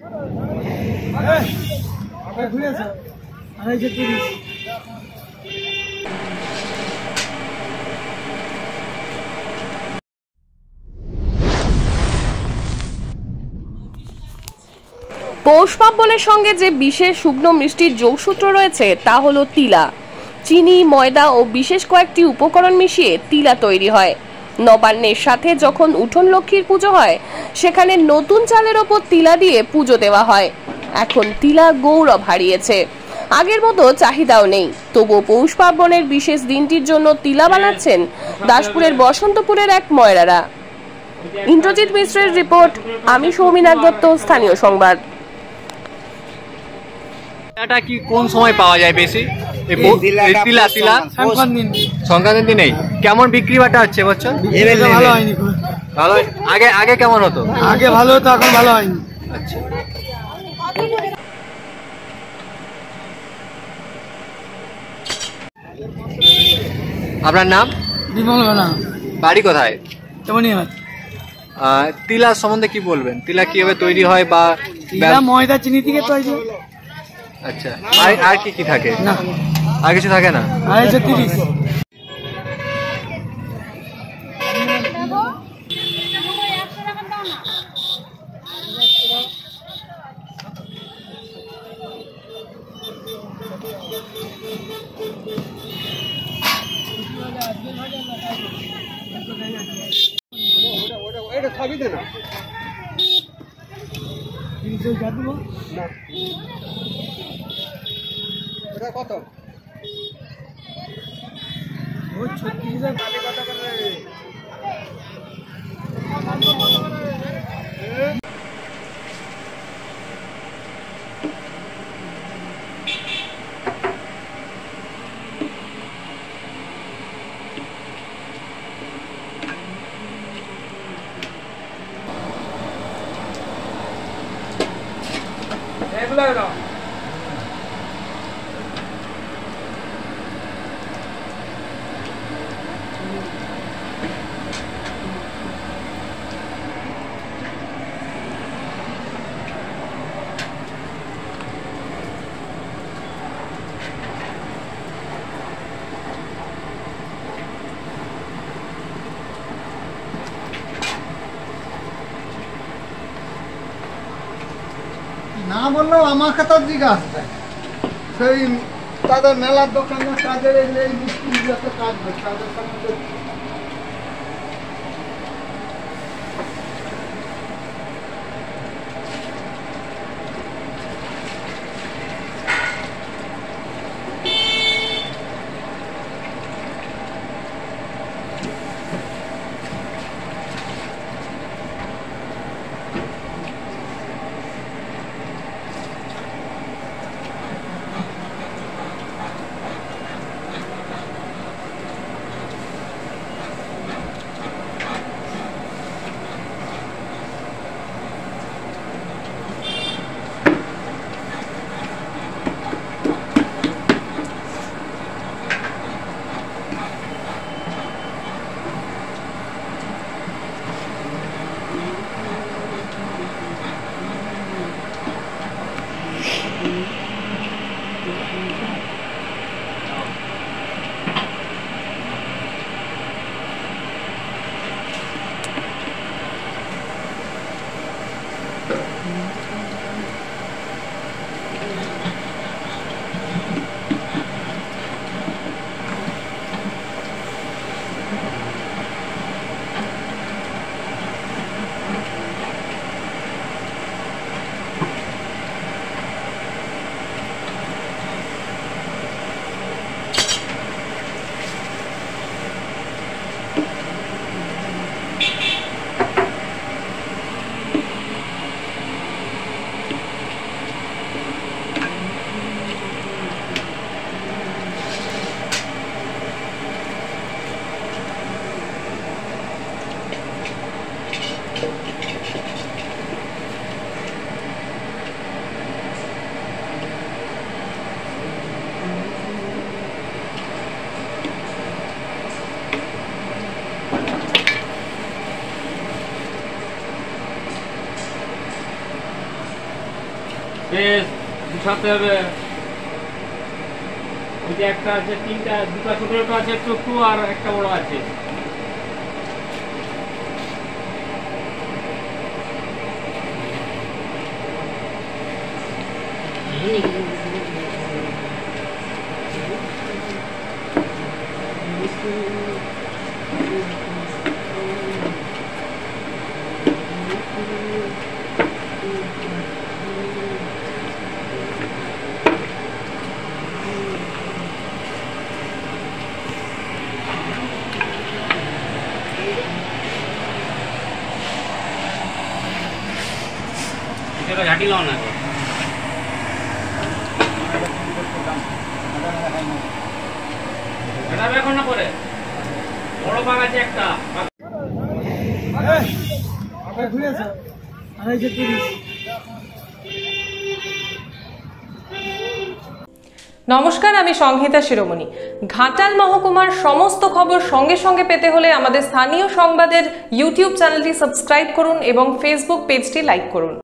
পৌষ পার্বণের সঙ্গে যে বিশেষ শুকনো মিষ্টির যোগসূত্র রয়েছে তা হলো তিলা। চিনি, ময়দা ও বিশেষ কয়েকটি উপকরণ মিশিয়ে তিলা তৈরি হয়। নবান্নের সাথে যখন উঠোন লক্ষ্মীর পুজো হয় সেখানে নতুন চালের ওপর তিলা দিয়ে পুজো দেওয়া হয়। এখন তিলা গৌরব হারিয়েছে, আগের মতো চাহিদাও নেই। তবুও পৌষ পার্বণের বিশেষ দিনটির জন্য তিলা বানাচ্ছেন দাসপুরের বসন্তপুরের এক ময়রারা। ইন্দ্রজিৎ মিশ্রের রিপোর্ট, আমি সৌমিনাথ দত্ত, স্থানীয় সংবাদ। এটা কি কোন সময় পাওয়া যায় বেশি? সংক্রান্তির দিনেই। কেমন বিক্রি বাটা হচ্ছে বছর? ভালো হয়নি। ভালো। আগে কেমন হতো? আগে ভালো হতো, এখন ভালো হয়নি। আচ্ছা, আপনার নাম? বিমল ভানা। বাড়ি কোথায়? তেমনিহাট। তিলা সম্বন্ধে কি বলবেন? তিলা কিভাবে তৈরি হয় বা ময়দা চিনি থেকে তৈরি। আচ্ছা, আর কি থাকে? না, আর কিছু থাকে না। 230। এটা খাবি না? এটা কত? ওই 36,000 কত করে? এগুলা দাও। না বললেও আমাকে তো জিজ্ঞাসা সেই তাদের মেলার দোকানে কাজের এই মিস্ত্রি যত কাজ হয় তাদের সঙ্গে বেশ গুছাতে হবে। ওই যে একটা আছে, তিনটা, দুটা ছোট ছোট আছে চক্ষু আর একটা বড় আছে। এটা ঝাঁটি লাও না, এটা এখন না করে বড় বাঘ আছে একটা। ঘুরেছে 230। নমস্কার, আমি সংহিতা শিরোমণি। ঘাটাল মহকুমার সমস্ত খবর সঙ্গে সঙ্গে পেতে হলে আমাদের স্থানীয় সংবাদের ইউটিউব চ্যানেলটি সাবস্ক্রাইব করুন এবং ফেসবুক পেজটি লাইক করুন।